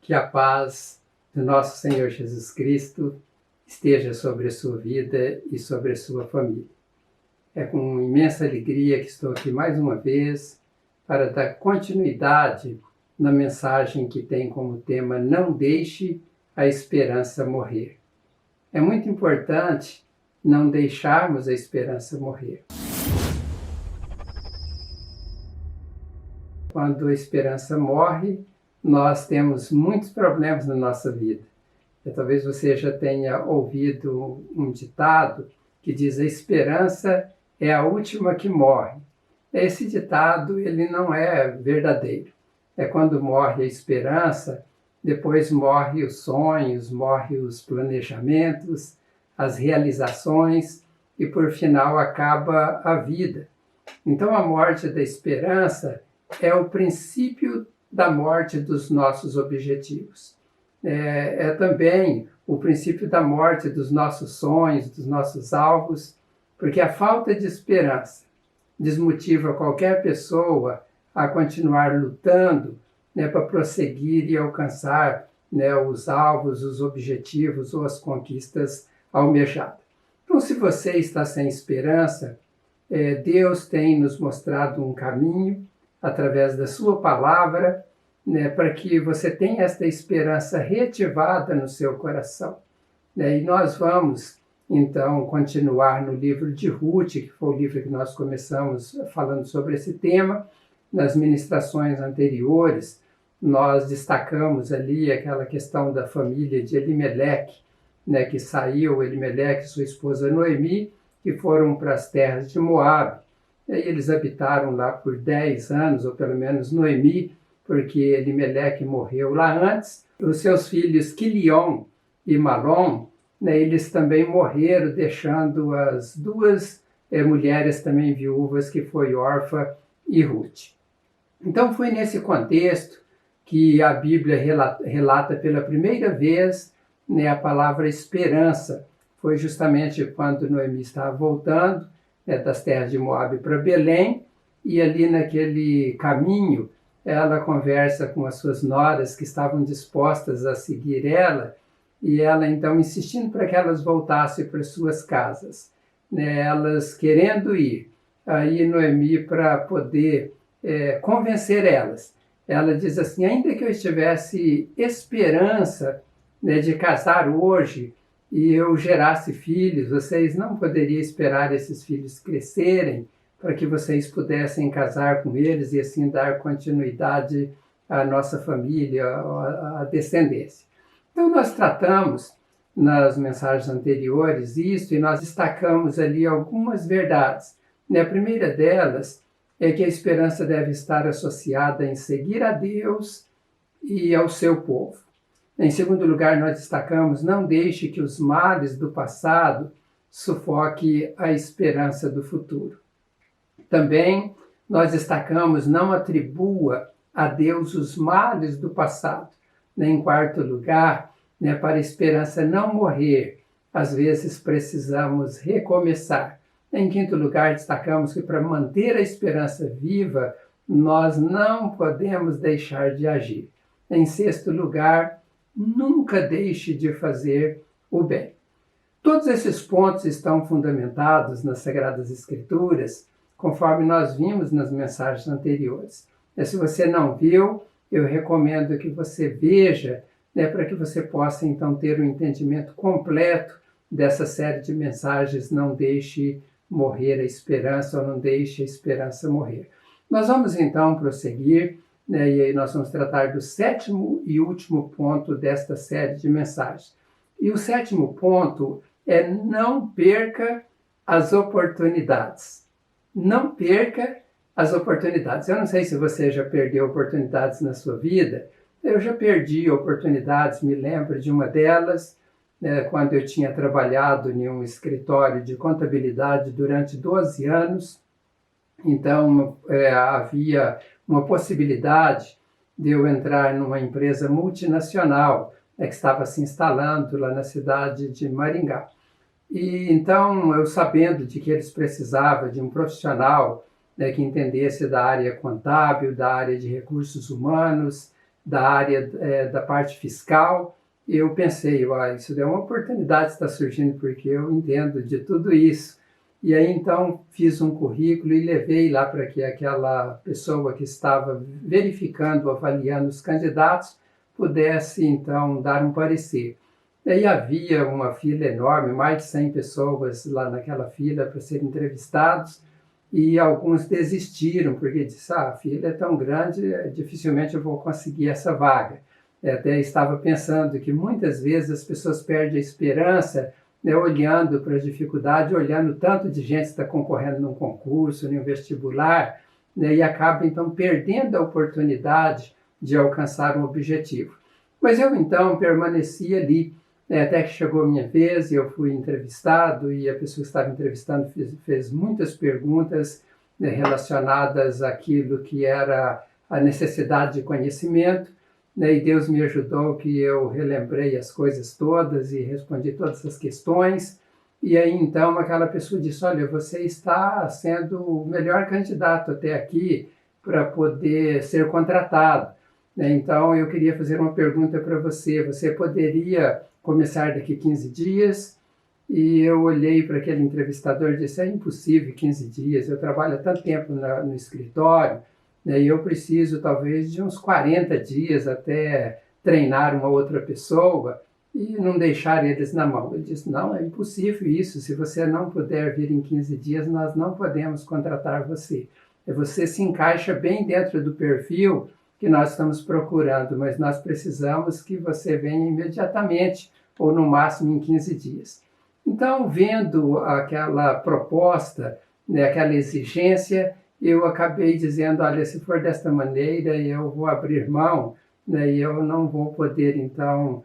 Que a paz do nosso Senhor Jesus Cristo esteja sobre a sua vida e sobre a sua família. É com imensa alegria que estou aqui mais uma vez para dar continuidade na mensagem que tem como tema Não deixe a esperança morrer. É muito importante não deixarmos a esperança morrer. Quando a esperança morre, nós temos muitos problemas na nossa vida. Talvez você já tenha ouvido um ditado que diz: a esperança é a última que morre. Esse ditado ele não é verdadeiro. É quando morre a esperança, depois morre os sonhos, morre os planejamentos, as realizações e por final acaba a vida. Então a morte da esperança é o princípio da morte dos nossos objetivos. É também o princípio da morte dos nossos sonhos, dos nossos alvos, porque a falta de esperança desmotiva qualquer pessoa a continuar lutando, para prosseguir e alcançar, os alvos, os objetivos ou as conquistas almejadas. Então, se você está sem esperança, Deus tem nos mostrado um caminho através da sua palavra, para que você tenha esta esperança reativada no seu coração. E nós vamos, então, continuar no livro de Ruth, que foi o livro que nós começamos falando sobre esse tema. Nas ministrações anteriores, nós destacamos ali aquela questão da família de Elimeleque, que saiu, Elimeleque e sua esposa Noemi, que foram para as terras de Moabe. E aí eles habitaram lá por 10 anos, ou pelo menos Noemi, porque Elimeleque morreu lá antes. Os seus filhos Quilion e Malom, eles também morreram, deixando as duas mulheres também viúvas, que foi Orfa e Ruth. Então foi nesse contexto que a Bíblia relata pela primeira vez a palavra esperança. Foi justamente quando Noemi estava voltando das terras de Moabe para Belém, e ali naquele caminho ela conversa com as suas noras que estavam dispostas a seguir ela, e ela então insistindo para que elas voltassem para suas casas, elas querendo ir. Aí Noemi, para poder convencer elas, ela diz assim: ainda que eu tivesse esperança de casar hoje e eu gerasse filhos, vocês não poderiam esperar esses filhos crescerem para que vocês pudessem casar com eles e assim dar continuidade à nossa família, à descendência. Então nós tratamos nas mensagens anteriores isso, e nós destacamos ali algumas verdades. A primeira delas é que a esperança deve estar associada em seguir a Deus e ao seu povo. Em segundo lugar, nós destacamos: não deixe que os males do passado sufoque a esperança do futuro. Também nós destacamos: não atribua a Deus os males do passado. Em quarto lugar, para a esperança não morrer, às vezes precisamos recomeçar. Em quinto lugar, destacamos que para manter a esperança viva, nós não podemos deixar de agir. Em sexto lugar, nunca deixe de fazer o bem. Todos esses pontos estão fundamentados nas Sagradas Escrituras, conforme nós vimos nas mensagens anteriores. Se você não viu, eu recomendo que você veja, para que você possa então ter um entendimento completo dessa série de mensagens. Não deixe morrer a esperança, ou não deixe a esperança morrer. Nós vamos então prosseguir, e aí nós vamos tratar do sétimo e último ponto desta série de mensagens. E o sétimo ponto é: não perca as oportunidades. Não perca as oportunidades. Eu não sei se você já perdeu oportunidades na sua vida. Eu já perdi oportunidades, me lembro de uma delas, quando eu tinha trabalhado em um escritório de contabilidade durante 12 anos. Então, havia uma possibilidade de eu entrar numa empresa multinacional que estava se instalando lá na cidade de Maringá. E então, eu sabendo de que eles precisavam de um profissional que entendesse da área contábil, da área de recursos humanos, da área da parte fiscal. Eu pensei, isso é uma oportunidade que está surgindo, porque eu entendo de tudo isso. E aí, então, fiz um currículo e levei lá para que aquela pessoa que estava verificando, avaliando os candidatos, pudesse, então, dar um parecer. E aí havia uma fila enorme, mais de 100 pessoas lá naquela fila para serem entrevistados, e alguns desistiram, porque disseram, a fila é tão grande, dificilmente eu vou conseguir essa vaga. Até estava pensando que muitas vezes as pessoas perdem a esperança, né, olhando para a dificuldade, olhando tanto de gente que está concorrendo num concurso, num vestibular, né, e acaba então perdendo a oportunidade de alcançar um objetivo. Mas eu então permaneci ali, né, até que chegou a minha vez e eu fui entrevistado, e a pessoa que estava entrevistando fez muitas perguntas, né, relacionadas àquilo que era a necessidade de conhecimento, né, e Deus me ajudou que eu relembrei as coisas todas e respondi todas as questões. E aí então aquela pessoa disse, olha, você está sendo o melhor candidato até aqui para poder ser contratado. Então eu queria fazer uma pergunta para você. Você poderia começar daqui 15 dias? E eu olhei para aquele entrevistador e disse, é impossível 15 dias, eu trabalho há tanto tempo no escritório, né, e eu preciso talvez de uns 40 dias até treinar uma outra pessoa e não deixar eles na mão. Ele disse, não, é impossível isso, se você não puder vir em 15 dias, nós não podemos contratar você. Você se encaixa bem dentro do perfil que nós estamos procurando, mas nós precisamos que você venha imediatamente, ou no máximo em 15 dias. Então, vendo aquela proposta, né, aquela exigência, eu acabei dizendo, olha, se for desta maneira, eu vou abrir mão, né, e eu não vou poder, então,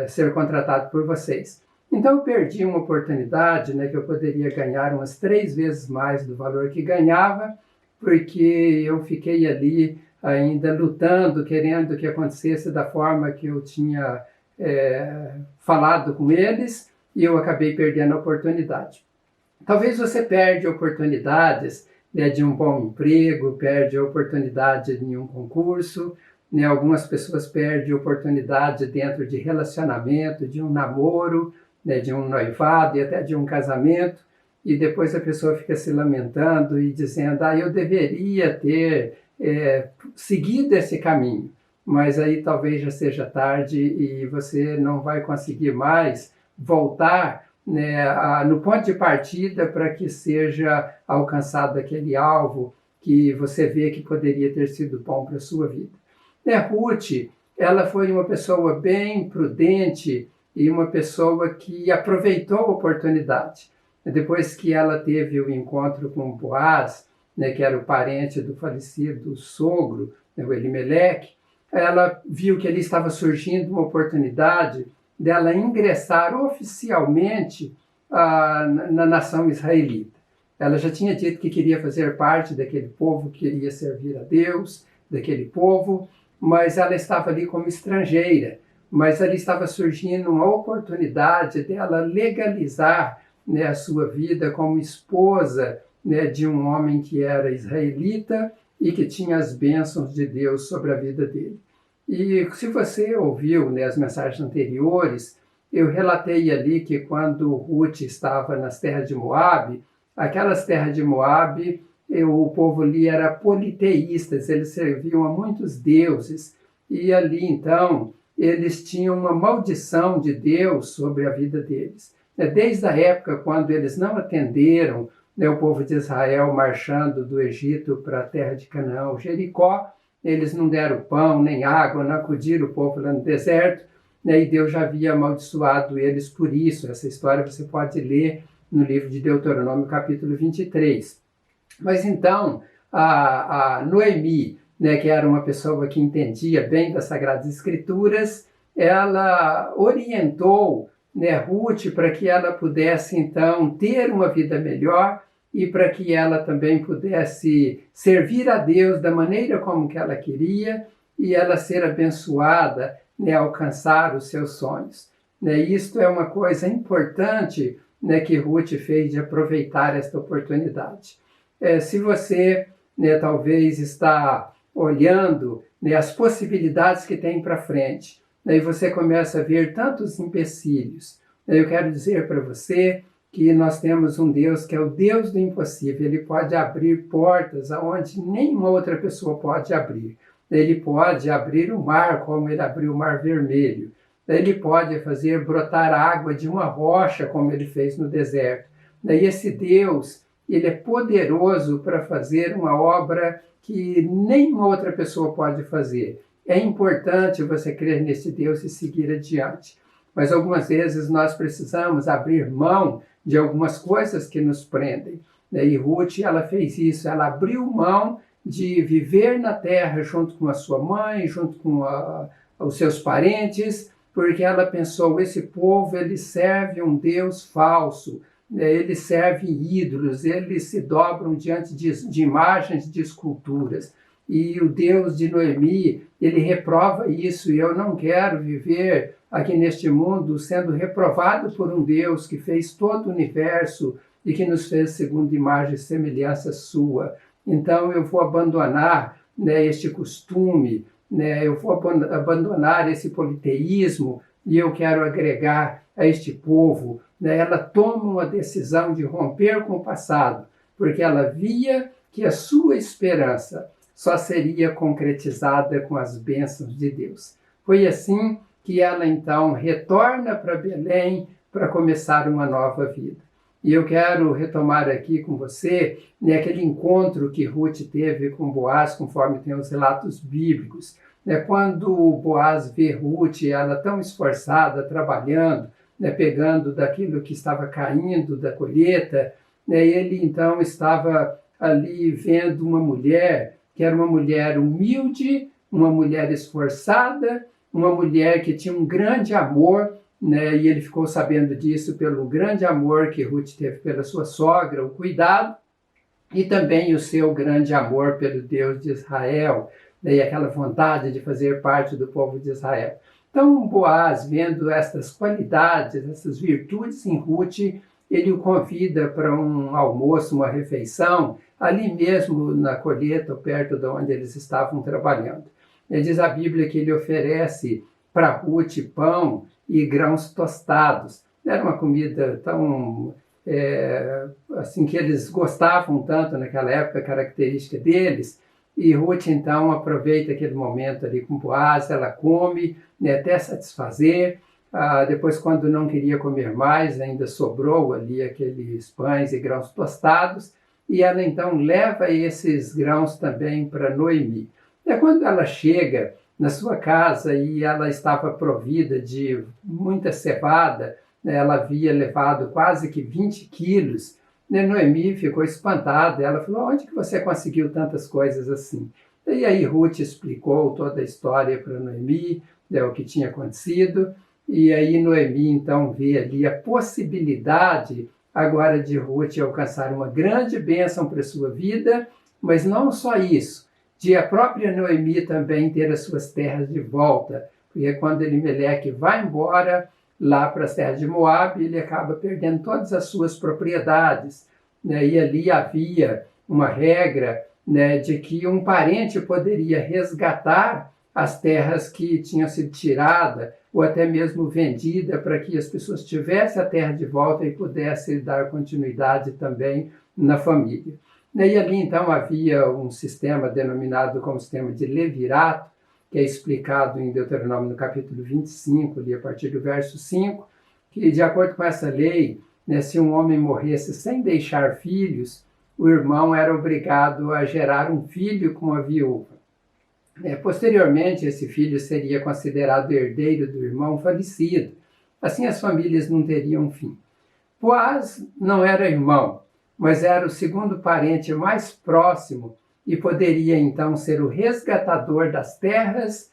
ser contratado por vocês. Então, eu perdi uma oportunidade, né, que eu poderia ganhar umas 3 vezes mais do valor que ganhava, porque eu fiquei ali ainda lutando, querendo que acontecesse da forma que eu tinha falado com eles, e eu acabei perdendo a oportunidade. Talvez você perde oportunidades, né, de um bom emprego, perde a oportunidade em um concurso, né, algumas pessoas perdem a oportunidade dentro de relacionamento, de um namoro, né, de um noivado e até de um casamento, e depois a pessoa fica se lamentando e dizendo, eu deveria ter seguido esse caminho, mas aí talvez já seja tarde e você não vai conseguir mais voltar, né, no ponto de partida para que seja alcançado aquele alvo que você vê que poderia ter sido bom para a sua vida. Ruth, ela foi uma pessoa bem prudente e uma pessoa que aproveitou a oportunidade. Depois que ela teve o encontro com Boaz, né, que era o parente do falecido sogro, né, o Elimeleque, ela viu que ali estava surgindo uma oportunidade dela ingressar oficialmente na nação israelita. Ela já tinha dito que queria fazer parte daquele povo, queria servir a Deus, daquele povo, mas ela estava ali como estrangeira. Mas ali estava surgindo uma oportunidade dela legalizar, né, a sua vida como esposa, né, de um homem que era israelita e que tinha as bênçãos de Deus sobre a vida dele. E se você ouviu, né, as mensagens anteriores, eu relatei ali que quando Ruth estava nas terras de Moabe, aquelas terras de Moabe, o povo ali era politeístas, eles serviam a muitos deuses, e ali então eles tinham uma maldição de Deus sobre a vida deles. Desde a época quando eles não atenderam, né, o povo de Israel marchando do Egito para a terra de Canaã, Jericó, eles não deram pão nem água, não acudiram o povo lá no deserto, né, e Deus já havia amaldiçoado eles por isso. Essa história você pode ler no livro de Deuteronômio, capítulo 23. Mas então, a Noemi, né, que era uma pessoa que entendia bem das Sagradas Escrituras, ela orientou, né, Ruth para que ela pudesse então ter uma vida melhor e para que ela também pudesse servir a Deus da maneira como que ela queria e ela ser abençoada, né, alcançar os seus sonhos. Isto é uma coisa importante, né, que Ruth fez de aproveitar esta oportunidade. Se você, né, talvez está olhando né, as possibilidades que tem para frente. Daí você começa a ver tantos empecilhos. Eu quero dizer para você que nós temos um Deus que é o Deus do impossível. Ele pode abrir portas aonde nenhuma outra pessoa pode abrir. Ele pode abrir o mar como ele abriu o Mar Vermelho. Ele pode fazer brotar água de uma rocha como ele fez no deserto. Daí esse Deus, ele é poderoso para fazer uma obra que nenhuma outra pessoa pode fazer. É importante você crer nesse Deus e seguir adiante. Mas algumas vezes nós precisamos abrir mão de algumas coisas que nos prendem. E Ruth, ela fez isso, ela abriu mão de viver na terra junto com a sua mãe, junto com os seus parentes, porque ela pensou, esse povo, ele serve um Deus falso, eles servem ídolos, eles se dobram diante de imagens, de esculturas. E o Deus de Noemi, ele reprova isso, e eu não quero viver aqui neste mundo sendo reprovado por um Deus que fez todo o universo e que nos fez segundo imagem e semelhança sua. Então eu vou abandonar, este costume, eu vou abandonar esse politeísmo e eu quero agregar a este povo. Ela toma uma decisão de romper com o passado, porque ela via que a sua esperança só seria concretizada com as bênçãos de Deus. Foi assim que ela então retorna para Belém para começar uma nova vida. E eu quero retomar aqui com você aquele encontro que Ruth teve com Boaz, conforme tem os relatos bíblicos. Quando Boaz vê Ruth, ela tão esforçada, trabalhando, pegando daquilo que estava caindo da colheita, ele então estava ali vendo uma mulher que era uma mulher humilde, uma mulher esforçada, uma mulher que tinha um grande amor, e ele ficou sabendo disso pelo grande amor que Ruth teve pela sua sogra, o cuidado, e também o seu grande amor pelo Deus de Israel, e aquela vontade de fazer parte do povo de Israel. Então, Boaz, vendo essas qualidades, essas virtudes em Ruth, ele o convida para um almoço, uma refeição, ali mesmo na colheita, perto de onde eles estavam trabalhando. Diz a Bíblia que ele oferece para Ruth pão e grãos tostados. Era uma comida tão, assim, que eles gostavam tanto naquela época, característica deles. E Ruth, então, aproveita aquele momento ali com Boaz, ela come, até satisfazer. Depois, quando não queria comer mais, ainda sobrou ali aqueles pães e grãos tostados, e ela então leva esses grãos também para Noemi. Quando ela chega na sua casa e ela estava provida de muita cevada, ela havia levado quase que 20 quilos, Noemi ficou espantada, ela falou, onde que você conseguiu tantas coisas assim? E aí Ruth explicou toda a história para Noemi, o que tinha acontecido, e aí Noemi então vê ali a possibilidade agora de Ruth alcançar uma grande bênção para a sua vida, mas não só isso, de a própria Noemi também ter as suas terras de volta, porque quando Elimeleque vai embora lá para as terras de Moabe, ele acaba perdendo todas as suas propriedades, e ali havia uma regra, de que um parente poderia resgatar as terras que tinham sido tiradas ou até mesmo vendida para que as pessoas tivessem a terra de volta e pudessem dar continuidade também na família. E ali então havia um sistema denominado como sistema de levirato, que é explicado em Deuteronômio no capítulo 25, ali a partir do verso 5, que de acordo com essa lei, se um homem morresse sem deixar filhos, o irmão era obrigado a gerar um filho com a viúva. Posteriormente, esse filho seria considerado herdeiro do irmão falecido. Assim, as famílias não teriam fim. Boaz não era irmão, mas era o segundo parente mais próximo e poderia, então, ser o resgatador das terras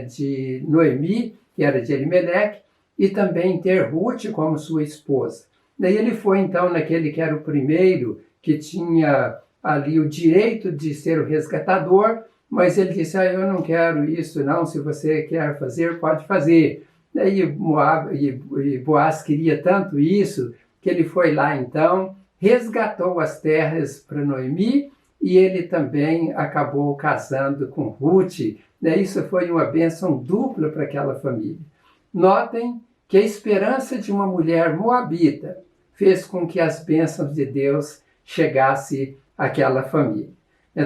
de Noemi, que era de Elimeleque, e também ter Ruth como sua esposa. Daí ele foi, então, naquele que era o primeiro, que tinha ali o direito de ser o resgatador, mas ele disse, eu não quero isso não, se você quer fazer, pode fazer. Daí Boaz queria tanto isso, que ele foi lá então, resgatou as terras para Noemi, e ele também acabou casando com Ruth, né? Isso foi uma bênção dupla para aquela família. Notem que a esperança de uma mulher moabita fez com que as bênçãos de Deus chegassem àquela família.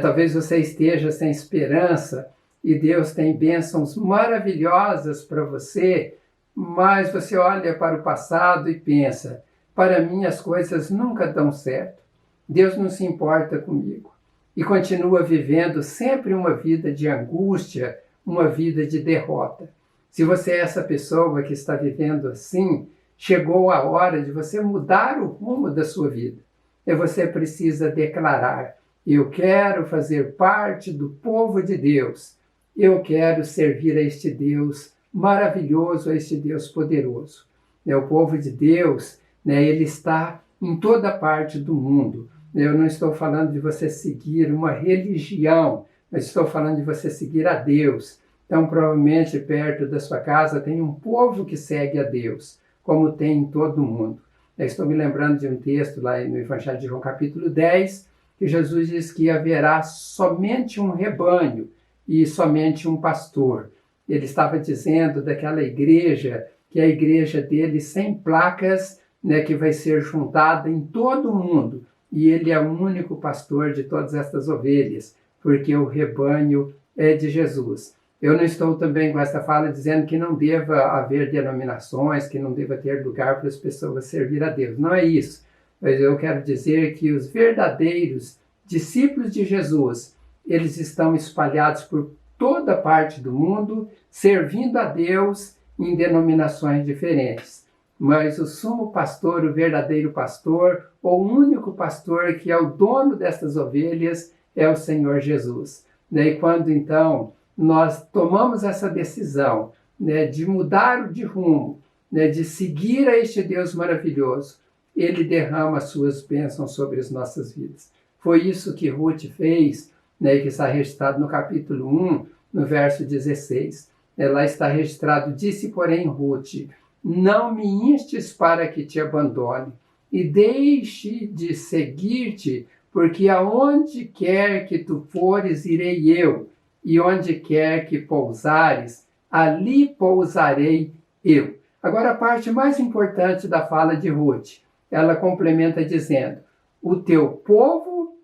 Talvez você esteja sem esperança e Deus tem bênçãos maravilhosas para você, mas você olha para o passado e pensa, para mim as coisas nunca dão certo. Deus não se importa comigo. E continua vivendo sempre uma vida de angústia, uma vida de derrota. Se você é essa pessoa que está vivendo assim, chegou a hora de você mudar o rumo da sua vida. E você precisa declarar, eu quero fazer parte do povo de Deus. Eu quero servir a este Deus maravilhoso, a este Deus poderoso. O povo de Deus, ele está em toda parte do mundo. Eu não estou falando de você seguir uma religião, mas estou falando de você seguir a Deus. Então, provavelmente, perto da sua casa tem um povo que segue a Deus, como tem em todo o mundo. Eu estou me lembrando de um texto lá no Evangelho de João, capítulo 10, que Jesus diz que haverá somente um rebanho e somente um pastor. Ele estava dizendo daquela igreja, que é a igreja dele sem placas, que vai ser juntada em todo o mundo. E ele é o único pastor de todas estas ovelhas, porque o rebanho é de Jesus. Eu não estou também com essa fala dizendo que não deva haver denominações, que não deva ter lugar para as pessoas servir a Deus. Não é isso. Mas eu quero dizer que os verdadeiros discípulos de Jesus, eles estão espalhados por toda parte do mundo, servindo a Deus em denominações diferentes. Mas o sumo pastor, o verdadeiro pastor, ou o único pastor que é o dono destas ovelhas, é o Senhor Jesus. E quando então nós tomamos essa decisão, de mudar de rumo, de seguir a este Deus maravilhoso, Ele derrama as suas bênçãos sobre as nossas vidas. Foi isso que Ruth fez, que está registrado no capítulo 1, no verso 16. Lá está registrado, disse, porém, Ruth, não me instes para que te abandone, e deixe de seguir-te, porque aonde quer que tu fores, irei eu, e onde quer que pousares, ali pousarei eu. Agora, a parte mais importante da fala de Ruth, ela complementa dizendo, o teu povo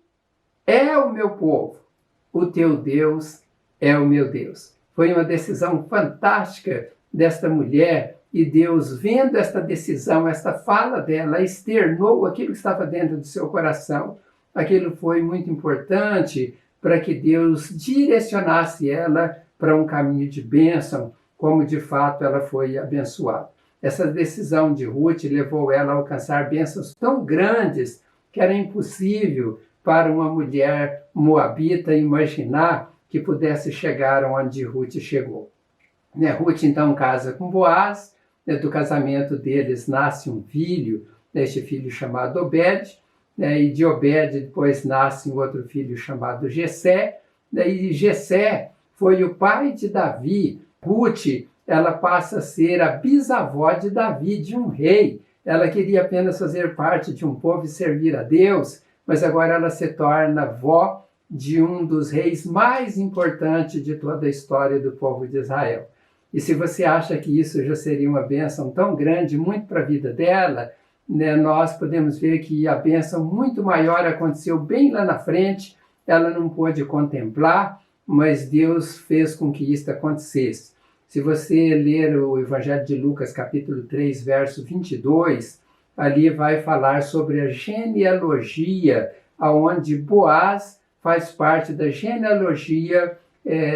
é o meu povo, o teu Deus é o meu Deus. Foi uma decisão fantástica desta mulher, e Deus, vendo esta decisão, esta fala dela, externou aquilo que estava dentro do seu coração. Aquilo foi muito importante para que Deus direcionasse ela para um caminho de bênção, como de fato ela foi abençoada. Essa decisão de Ruth levou ela a alcançar bênçãos tão grandes que era impossível para uma mulher moabita imaginar que pudesse chegar onde Ruth chegou. Ruth então casa com Boaz, do casamento deles nasce um filho, este filho chamado Obed, e de Obed depois nasce um outro filho chamado Jessé, e Jessé foi o pai de Davi. Ruth, ela passa a ser a bisavó de Davi, de um rei. Ela queria apenas fazer parte de um povo e servir a Deus, mas agora ela se torna vó de um dos reis mais importantes de toda a história do povo de Israel. E se você acha que isso já seria uma bênção tão grande, muito para a vida dela, nós podemos ver que a bênção muito maior aconteceu bem lá na frente. Ela não pôde contemplar, mas Deus fez com que isso acontecesse. Se você ler o Evangelho de Lucas, capítulo 3, verso 22, ali vai falar sobre a genealogia, onde Boaz faz parte da genealogia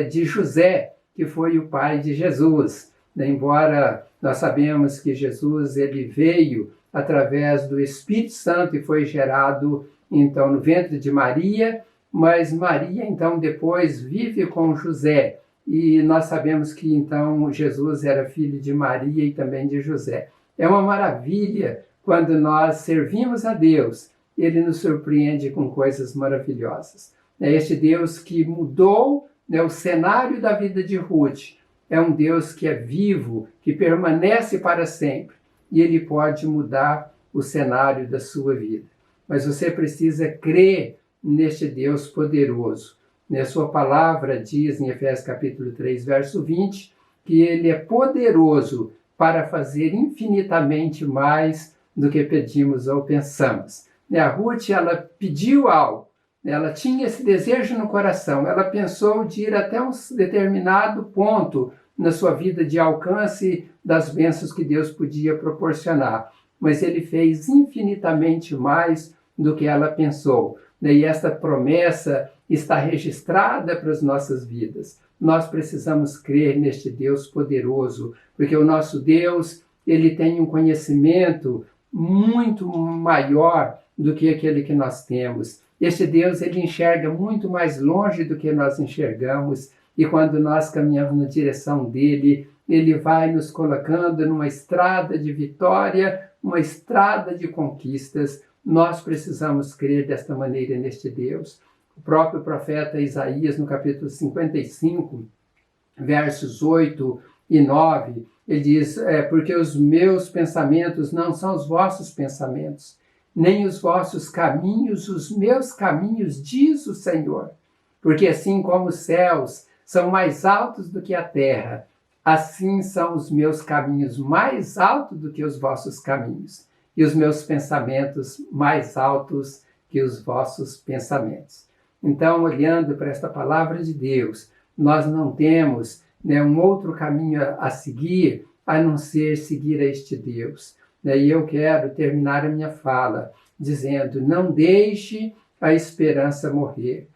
de José, que foi o pai de Jesus. Embora nós sabemos que Jesus ele veio através do Espírito Santo e foi gerado então no ventre de Maria, mas Maria então depois vive com José. E nós sabemos que então Jesus era filho de Maria e também de José. É uma maravilha quando nós servimos a Deus, Ele nos surpreende com coisas maravilhosas. Este Deus que mudou o cenário da vida de Ruth, é um Deus que é vivo, que permanece para sempre, e Ele pode mudar o cenário da sua vida. Mas você precisa crer neste Deus poderoso. Né? Sua palavra diz em Efésios capítulo 3, verso 20, que ele é poderoso para fazer infinitamente mais do que pedimos ou pensamos. Né? A Ruth, ela pediu algo, ela tinha esse desejo no coração, ela pensou de ir até um determinado ponto na sua vida de alcance das bênçãos que Deus podia proporcionar, mas ele fez infinitamente mais do que ela pensou. E esta promessa está registrada para as nossas vidas. Nós precisamos crer neste Deus poderoso, porque o nosso Deus, ele tem um conhecimento muito maior do que aquele que nós temos. Este Deus, ele enxerga muito mais longe do que nós enxergamos, e quando nós caminhamos na direção dele, ele vai nos colocando numa estrada de vitória, uma estrada de conquistas. Nós precisamos crer desta maneira neste Deus. O próprio profeta Isaías, no capítulo 55, versos 8 e 9, ele diz, porque os meus pensamentos não são os vossos pensamentos, nem os vossos caminhos, os meus caminhos, diz o Senhor. Porque assim como os céus são mais altos do que a terra, assim são os meus caminhos mais altos do que os vossos caminhos, e os meus pensamentos mais altos que os vossos pensamentos. Então, olhando para esta palavra de Deus, nós não temos um outro caminho a seguir, a não ser seguir a este Deus. E eu quero terminar a minha fala dizendo, não deixe a esperança morrer.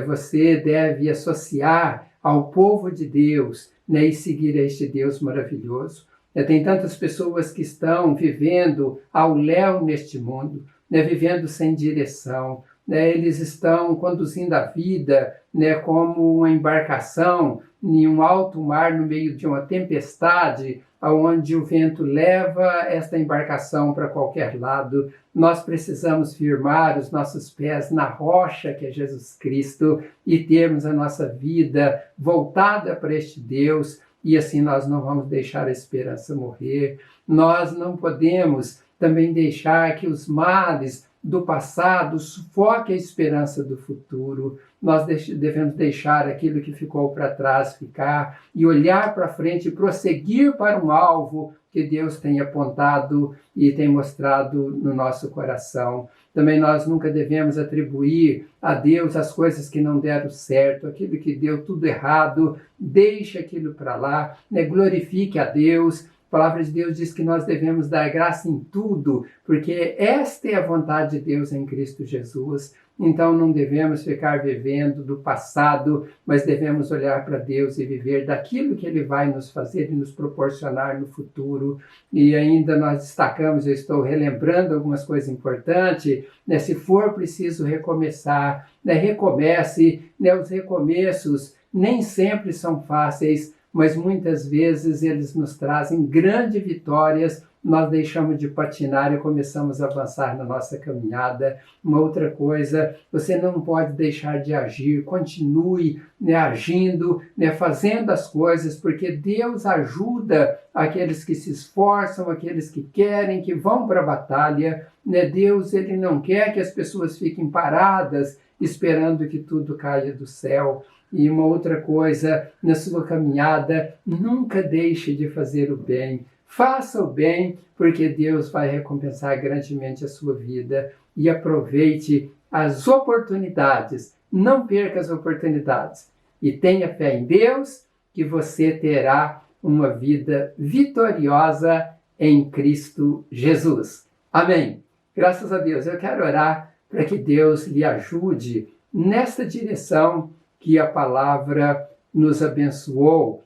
Você deve associar ao povo de Deus e seguir a este Deus maravilhoso. Tem tantas pessoas que estão vivendo ao léu neste mundo, vivendo sem direção. Eles estão conduzindo a vida como uma embarcação em um alto mar no meio de uma tempestade, onde o vento leva esta embarcação para qualquer lado. Nós precisamos firmar os nossos pés na rocha que é Jesus Cristo e termos a nossa vida voltada para este Deus, e assim nós não vamos deixar a esperança morrer. Nós não podemos também deixar que os males do passado sufoquem a esperança do futuro. Nós devemos deixar aquilo que ficou para trás ficar e olhar para frente e prosseguir para um alvo que Deus tem apontado e tem mostrado no nosso coração. Também nós nunca devemos atribuir a Deus as coisas que não deram certo, aquilo que deu tudo errado, deixe aquilo para lá, glorifique a Deus. A palavra de Deus diz que nós devemos dar graça em tudo, porque esta é a vontade de Deus em Cristo Jesus. Então não devemos ficar vivendo do passado, mas devemos olhar para Deus e viver daquilo que Ele vai nos fazer e nos proporcionar no futuro. E ainda nós destacamos, eu estou relembrando algumas coisas importantes, se for preciso recomeçar, recomece. Os recomeços nem sempre são fáceis, mas muitas vezes eles nos trazem grandes vitórias. Nós deixamos de patinar e começamos a avançar na nossa caminhada. Uma outra coisa, você não pode deixar de agir, continue agindo, fazendo as coisas, porque Deus ajuda aqueles que se esforçam, aqueles que querem, que vão para a batalha. Deus, ele não quer que as pessoas fiquem paradas esperando que tudo caia do céu. E uma outra coisa, na sua caminhada, nunca deixe de fazer o bem. Faça o bem, porque Deus vai recompensar grandemente a sua vida. E aproveite as oportunidades. Não perca as oportunidades. E tenha fé em Deus, que você terá uma vida vitoriosa em Cristo Jesus. Amém. Graças a Deus. Eu quero orar para que Deus lhe ajude nesta direção que a palavra nos abençoou,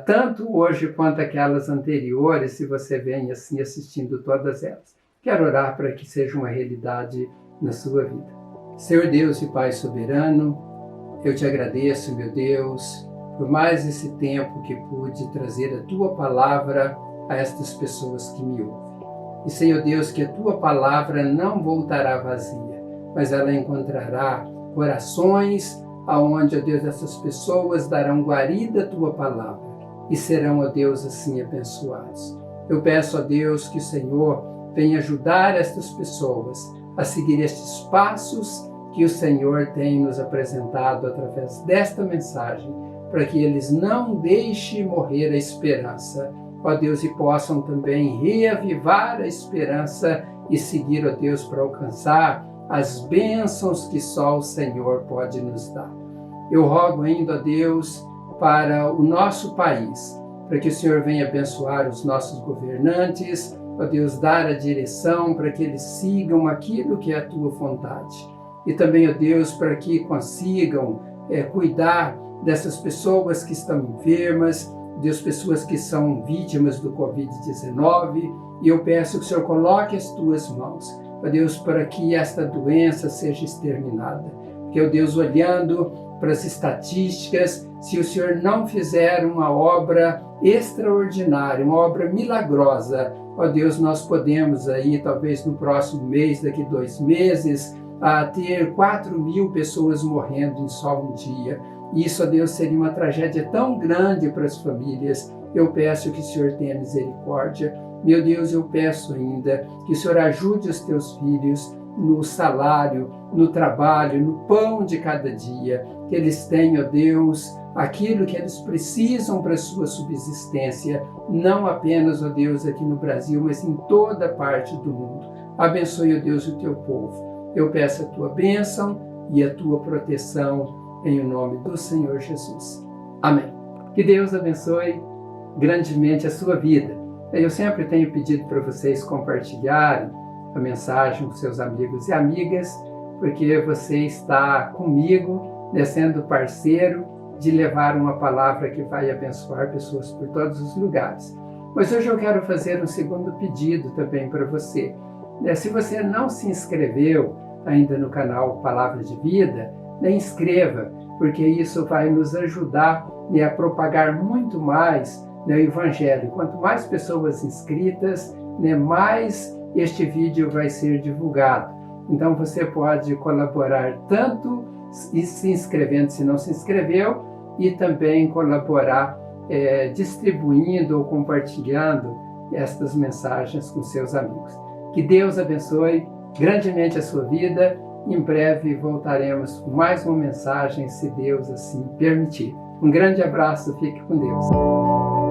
tanto hoje quanto aquelas anteriores, se você vem assim assistindo todas elas. Quero orar para que seja uma realidade na sua vida. Senhor Deus e Pai soberano, eu te agradeço, meu Deus, por mais esse tempo que pude trazer a Tua palavra a estas pessoas que me ouvem. E, Senhor Deus, que a Tua palavra não voltará vazia, mas ela encontrará corações aonde, ó Deus, essas pessoas darão guarida à Tua palavra e serão, ó Deus, assim abençoados. Eu peço, ó Deus, que o Senhor venha ajudar estas pessoas a seguir estes passos que o Senhor tem nos apresentado através desta mensagem, para que eles não deixem morrer a esperança, ó Deus, e possam também reavivar a esperança e seguir, ó Deus, para alcançar as bênçãos que só o Senhor pode nos dar. Eu rogo ainda, ó Deus, para o nosso país, para que o Senhor venha abençoar os nossos governantes, ó Deus, dar a direção para que eles sigam aquilo que é a Tua vontade. E também, ó Deus, para que consigam cuidar dessas pessoas que estão enfermas, Deus, pessoas que são vítimas do Covid-19, e eu peço que o Senhor coloque as Tuas mãos, ó Deus, para que esta doença seja exterminada. Porque, ó Deus, olhando para as estatísticas, se o Senhor não fizer uma obra extraordinária, uma obra milagrosa, ó Deus, nós podemos aí, talvez no próximo mês, daqui 2 meses, ter 4.000 pessoas morrendo em só um dia. Isso, ó Deus, seria uma tragédia tão grande para as famílias. Eu peço que o Senhor tenha misericórdia. Meu Deus, eu peço ainda que o Senhor ajude os Teus filhos no salário, no trabalho, no pão de cada dia, que eles tenham, ó Deus, aquilo que eles precisam para a sua subsistência, não apenas, ó Deus, aqui no Brasil, mas em toda parte do mundo. Abençoe, ó Deus, o Teu povo. Eu peço a Tua bênção e a Tua proteção, em o nome do Senhor Jesus. Amém. Que Deus abençoe grandemente a sua vida. Eu sempre tenho pedido para vocês compartilharem a mensagem com seus amigos e amigas, porque você está comigo, sendo parceiro de levar uma palavra que vai abençoar pessoas por todos os lugares. Mas hoje eu quero fazer um segundo pedido também para você. Se você não se inscreveu ainda no canal Palavra de Vida, inscreva, porque isso vai nos ajudar a propagar muito mais o Evangelho. Quanto mais pessoas inscritas, mais este vídeo vai ser divulgado. Então você pode colaborar tanto se inscrevendo, se não se inscreveu, e também colaborar distribuindo ou compartilhando estas mensagens com seus amigos. Que Deus abençoe grandemente a sua vida. Em breve voltaremos com mais uma mensagem, se Deus assim permitir. Um grande abraço, fique com Deus.